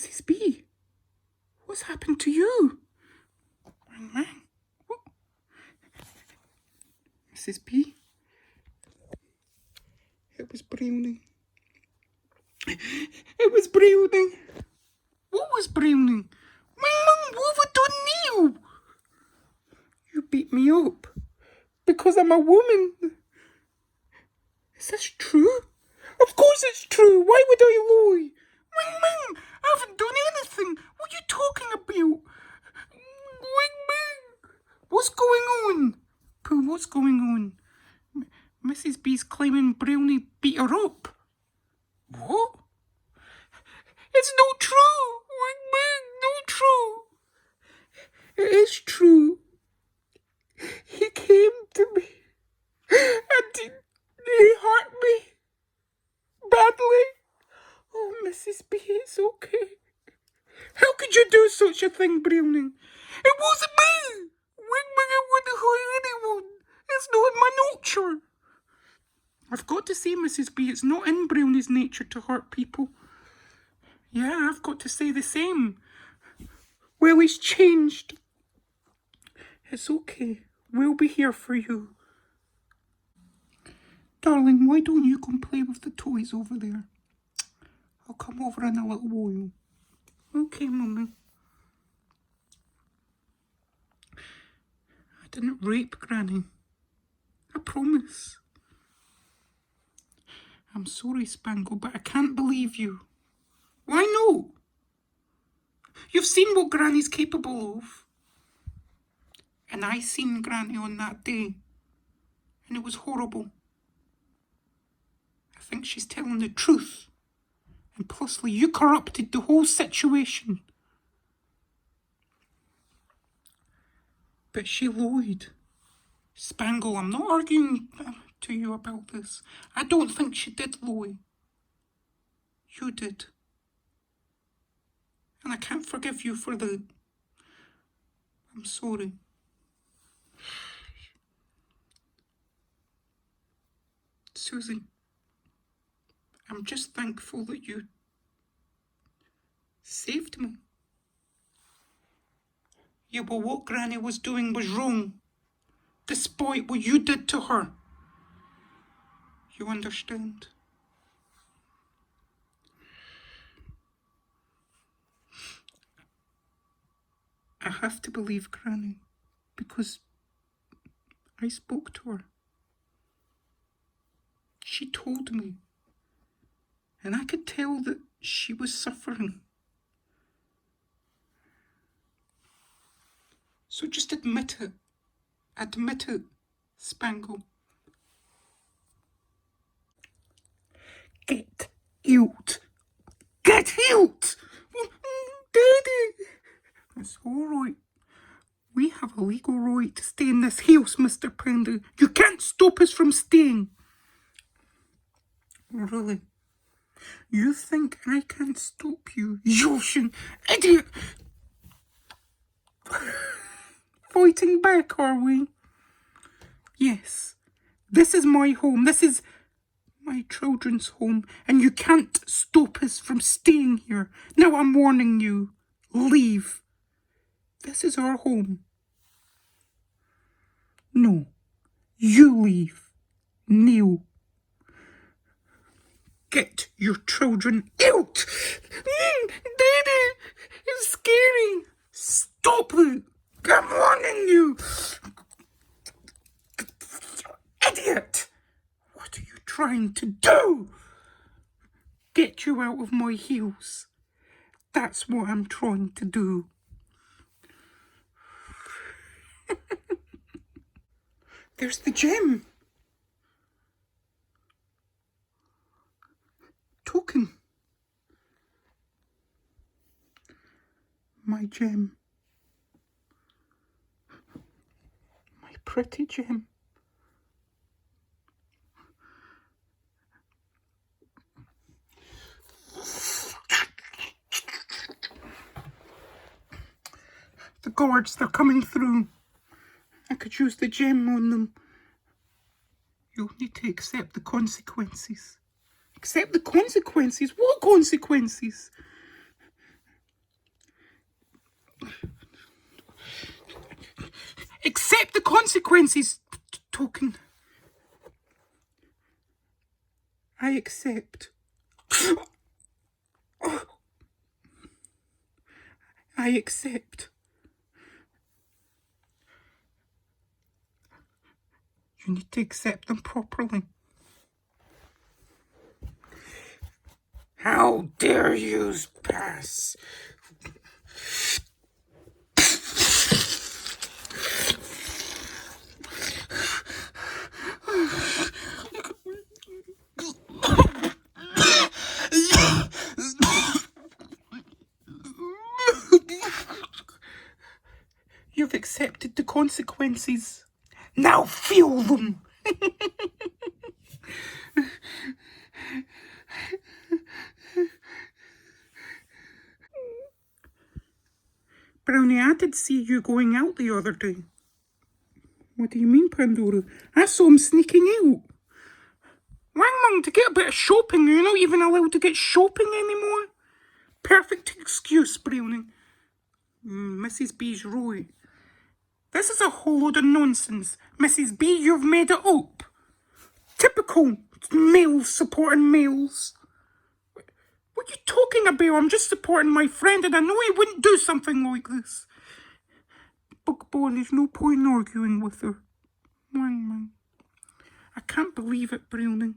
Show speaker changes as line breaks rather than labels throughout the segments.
Mrs. B, what's happened to you? Man, what? Mrs. B, it was Browning. It was Browning. What was Browning? What have I done now? You beat me up because I'm a woman. Is this true? Of course it's true. Why would I lie? I haven't done anything. What are you talking about? What's going on? Pooh, what's going on? Mrs. B's claiming Brownie beat her up. What? It's not true. Not true. It is true. He came to me and he hurt me badly. Oh, Mrs. B, it's okay. How could you do such a thing, Browning? It wasn't me. I wouldn't hurt anyone. It's not in my nature. I've got to say, Mrs. B, it's not in Brownie's nature to hurt people. Yeah, I've got to say the same. Well, he's changed. It's okay. We'll be here for you. Darling, why don't you come play with the toys over there? I'll come over in a little while. Okay, Mummy. I didn't rape Granny. I promise. I'm sorry, Spangle, but I can't believe you. Why no? You've seen what Granny's capable of. And I seen Granny on that day. And it was horrible. I think she's telling the truth. And plusly, you corrupted the whole situation. But she lied. Spangle, I'm not arguing to you about this. I don't think she did lie. You did. And I can't forgive you for that. I'm sorry. Susie, I'm just thankful that you saved me. Yeah, but what Granny was doing was wrong, despite what you did to her. You understand? I have to believe Granny, because I spoke to her. She told me, and I could tell that she was suffering. So just admit it. Admit it, Spangle. Get out. Get out! Daddy! It's all right. We have a legal right to stay in this house, Mr. Panda. You can't stop us from staying. Really? You think I can't stop you? Yoshin, idiot! Fighting back, are we? Yes. This is my home. This is my children's home. And you can't stop us from staying here. Now I'm warning you. Leave. This is our home. No. You leave. Neil. Get your children out! Daddy! It's scary! Stop it! I'm warning you! Idiot! What are you trying to do? Get you out of my heels. That's what I'm trying to do. There's the gem. Token. My gem. My pretty gem. The guards, they're coming through. I could use the gem on them. You'll need to accept the consequences. Accept the consequences? What consequences? Accept the consequences, token. I accept. I accept. You need to accept them properly. How dare you pass? You've accepted the consequences. Now feel them. Brownie, I did see you going out the other day. What do you mean, Pandora? I saw him sneaking out. Wang Mang, to get a bit of shopping. You're not even allowed to get shopping anymore. Perfect excuse, Brownie. Mrs. B's right. This is a whole load of nonsense. Mrs. B, you've made it up. Typical males supporting males. What are you talking about? I'm just supporting my friend and I know he wouldn't do something like this. Bugball, there's no point arguing with her. Wang Mang. I can't believe it, Brownie.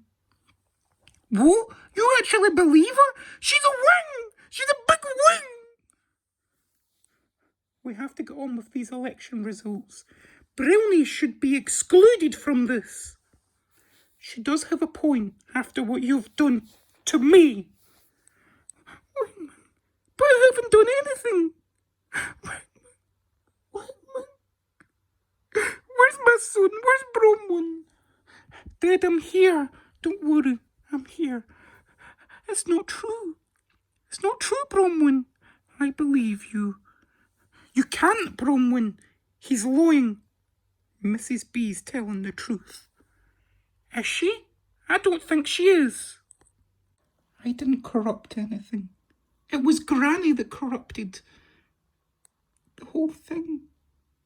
What? You actually believe her? She's a wing! She's a big wing! We have to get on with these election results. Brownie should be excluded from this. She does have a point after what you've done to me. But I haven't done anything. Where's my son? Where's Bronwyn? Dad, I'm here. Don't worry, I'm here. It's not true. It's not true, Bronwyn. I believe you. You can't, Bronwyn. He's lying. Mrs. B's telling the truth. Is she? I don't think she is. I didn't corrupt anything. It was Granny that corrupted. The whole thing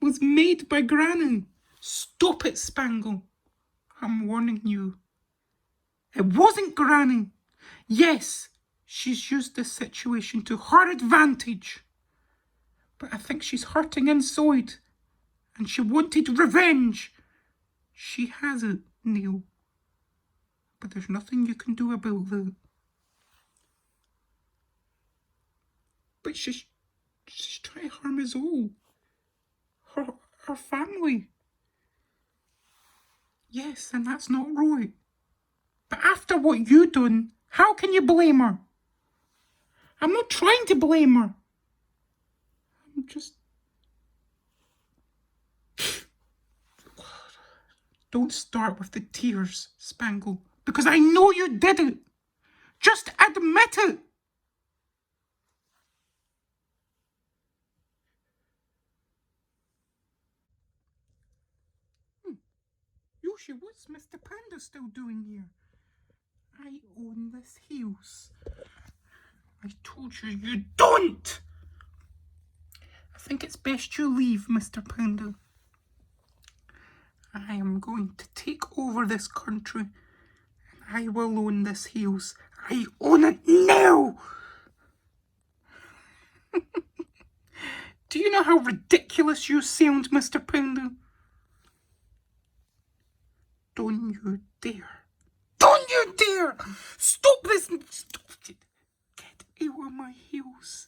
was made by Granny. Stop it, Spangle. I'm warning you. It wasn't Granny. Yes, she's used this situation to her advantage. But I think she's hurting inside. And she wanted revenge. She has it, Neil. But there's nothing you can do about that. But she's trying to harm us all. Her family. Yes, and that's not right. But after what you done, how can you blame her? I'm not trying to blame her. I'm just... Don't start with the tears, Spangle, because I know you did it. Just admit it. Yoshi, what's Mr. Panda still doing here? I own this house. I told you you don't! I think it's best you leave, Mr. Panda. I am going to take over this country. And I will own this house. I own it now! Do you know how ridiculous you sound, Mr. Panda? Don't you dare. Don't you dare! Stop this! Get out of my house.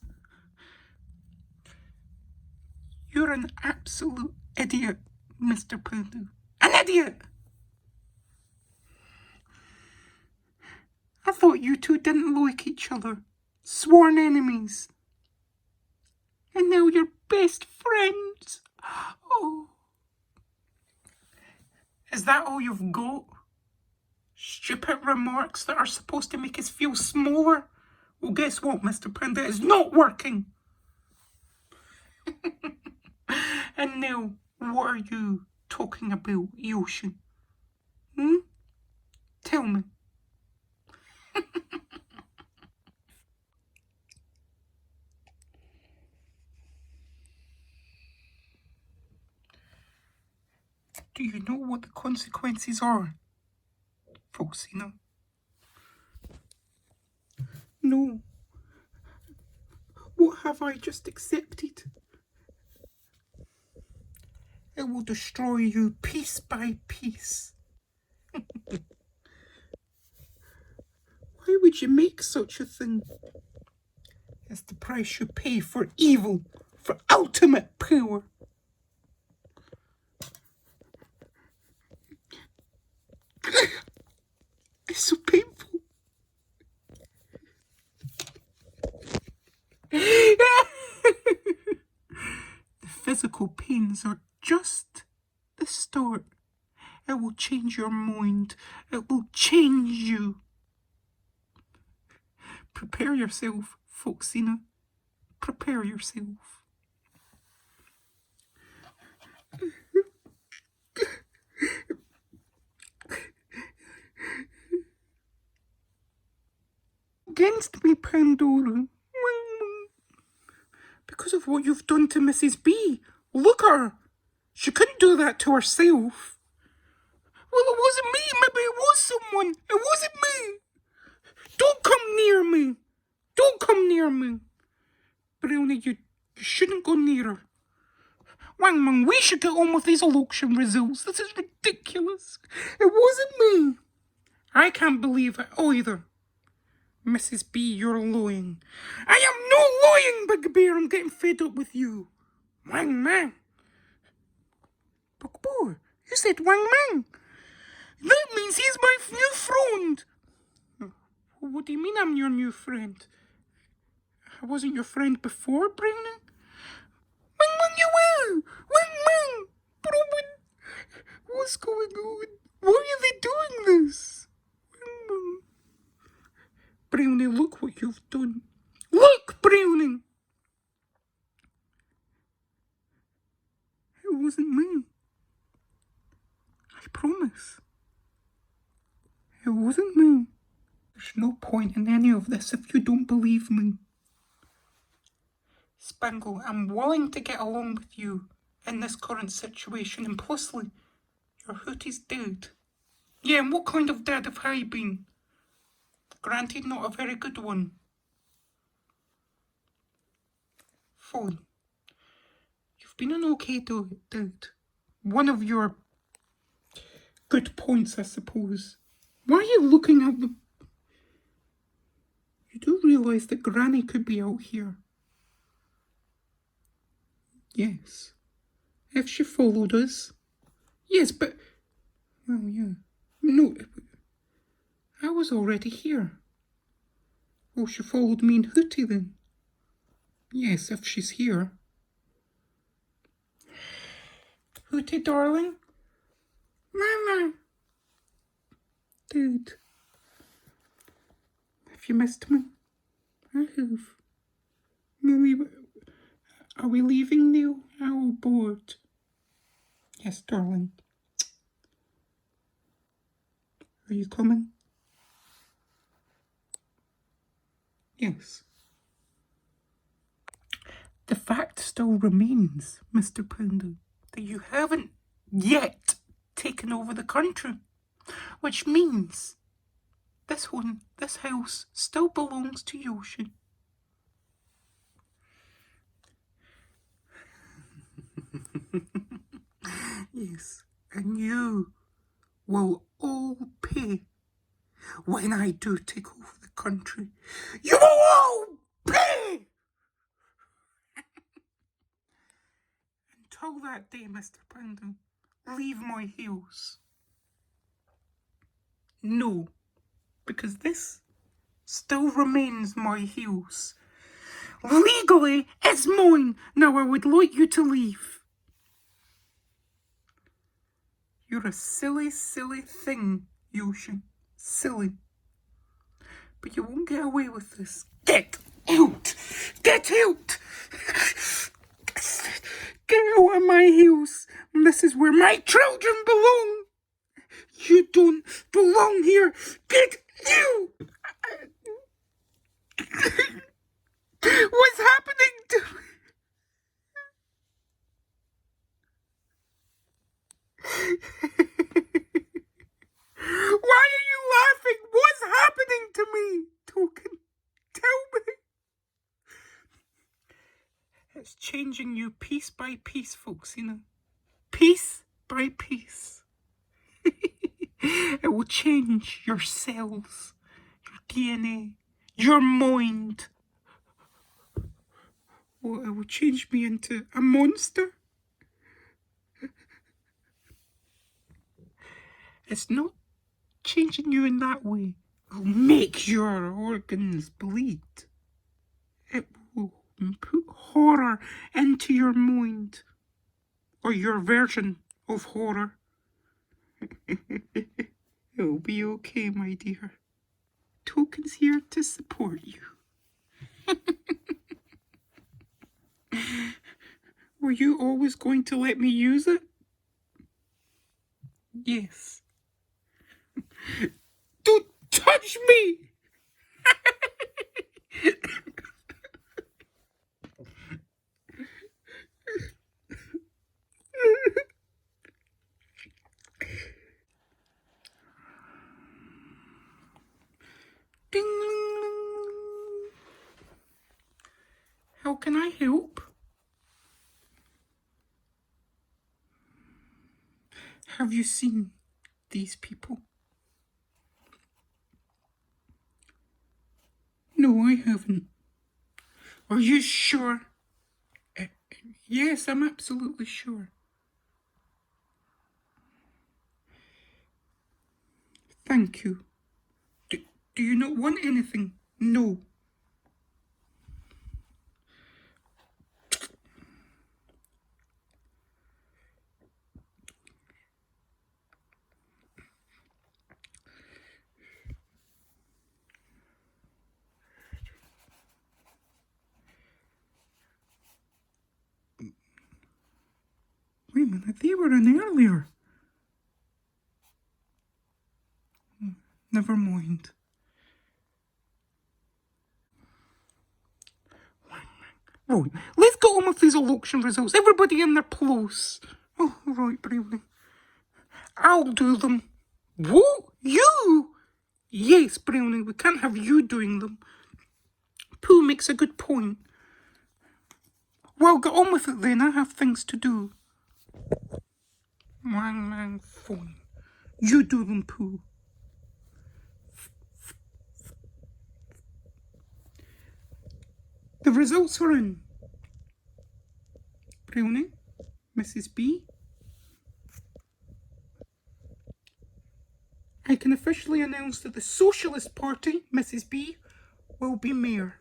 You're an absolute idiot, Mr. Panda. An idiot! I thought you two didn't like each other. Sworn enemies. And now you're best friends. Oh. Is that all you've got? Stupid remarks that are supposed to make us feel smaller? Well, guess what, Mr. Panda? It's not working. And now, what are you talking about, Yoshi? Tell me. Do you know what the consequences are, Foxina? No. What have I just accepted? It will destroy you piece by piece. Why would you make such a thing? It's the price you pay for evil, for ultimate power. It's so painful. The physical pains are just the start. It will change your mind. It will change you. Prepare yourself, Foxina. Prepare yourself. Against me, Pandora. Because of what you've done to Mrs. B. Look at her. She couldn't do that to herself. Well, it wasn't me. Maybe it was someone. It wasn't me. Don't come near me. Don't come near me. Brownie, you shouldn't go near her. Wang Mang, we should get on with these election results. This is ridiculous. It wasn't me. I can't believe it either. Mrs. B, you're lying. I am no lying, Big Bear. I'm getting fed up with you. Wang Mang. Big Boy, you said Wang Mang. That means he's my new friend. What do you mean I'm your new friend? I wasn't your friend before, Brownie? Wang Mang, you were! Wang Mang! Bro, what's going on? Why are they doing this? Wang Mang. Brownie, look what you've done. Look, Brownie! It wasn't me. I promise. It wasn't me. There's no point in any of this if you don't believe me. Spangle, I'm willing to get along with you in this current situation, and plusly, your Hootie's dead. Yeah, and what kind of dad have I been? Granted, not a very good one. Fine. You've been an okay dad. One of your good points, I suppose. Why are you looking at the... You do realise that Granny could be out here. Yes. If she followed us. Yes, but... Well, yeah. No, I was already here. Oh, she followed me and Hootie then. Yes, if she's here. Hootie, darling. Mama. Dude. Have you missed me? I have. Mommy, are we leaving now? I'm bored. Yes, darling. Are you coming? Yes. The fact still remains, Mr. Panda, that you haven't yet taken over the country, which means this house still belongs to Yoshi. Yes, and you will all pay when I do take over the country. You will all pay! Until that day, Mr. Panda, leave my house. No, because this still remains my house. Legally, it's mine. Now I would like you to leave. You're a silly, silly thing, Yoshi. Silly. But you won't get away with this. Get out! Get out! Get out of my house. This is where my children belong. You don't belong here. Get out! What's happening to me? Why are you laughing? What's happening to me, Token? Tell me. It's changing you piece by piece, folks, you know. Piece by piece. It will change your cells, your DNA, your mind. Well, it will change me into a monster. It's not changing you in that way. It will make your organs bleed. It will put horror into your mind. Or your version of horror. It'll be okay, my dear. Token's here to support you. Were you always going to let me use it? Yes. Don't touch me! Ding! How can I help? Have you seen these people? No, I haven't. Are you sure? Yes, I'm absolutely sure. Thank you. Do you not want anything? No. Wait a minute, they were in earlier. Never mind. Right, let's get on with these election results. Everybody in their place. Oh, right, Brownie. I'll do them. What? You? Yes, Brownie, we can't have you doing them. Pooh makes a good point. Well, get on with it then. I have things to do. Wang, fine. You do them, Pooh. The results are in. Brownie, Mrs. B. I can officially announce that the Socialist Party, Mrs. B, will be mayor.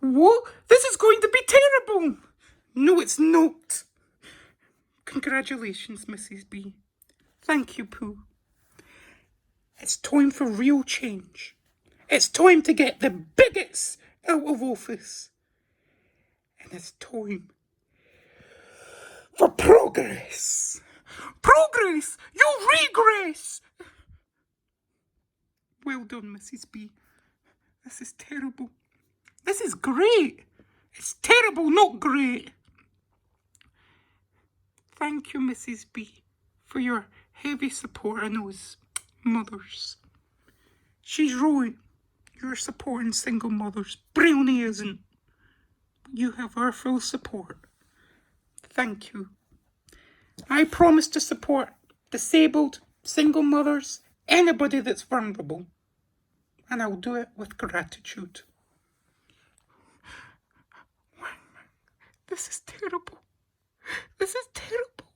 What? This is going to be terrible! No, it's not. Congratulations, Mrs. B. Thank you, Pooh. It's time for real change. It's time to get the bigots out of office. And it's time for progress. Progress! You regress! Well done, Mrs. B. This is terrible. This is great. It's terrible, not great. Thank you, Mrs. B, for your heavy support on those mothers. She's right. You're supporting single mothers. Brownie isn't. You have our full support. Thank you. I promise to support disabled, single mothers, anybody that's vulnerable. And I'll do it with gratitude. This is terrible. This is terrible.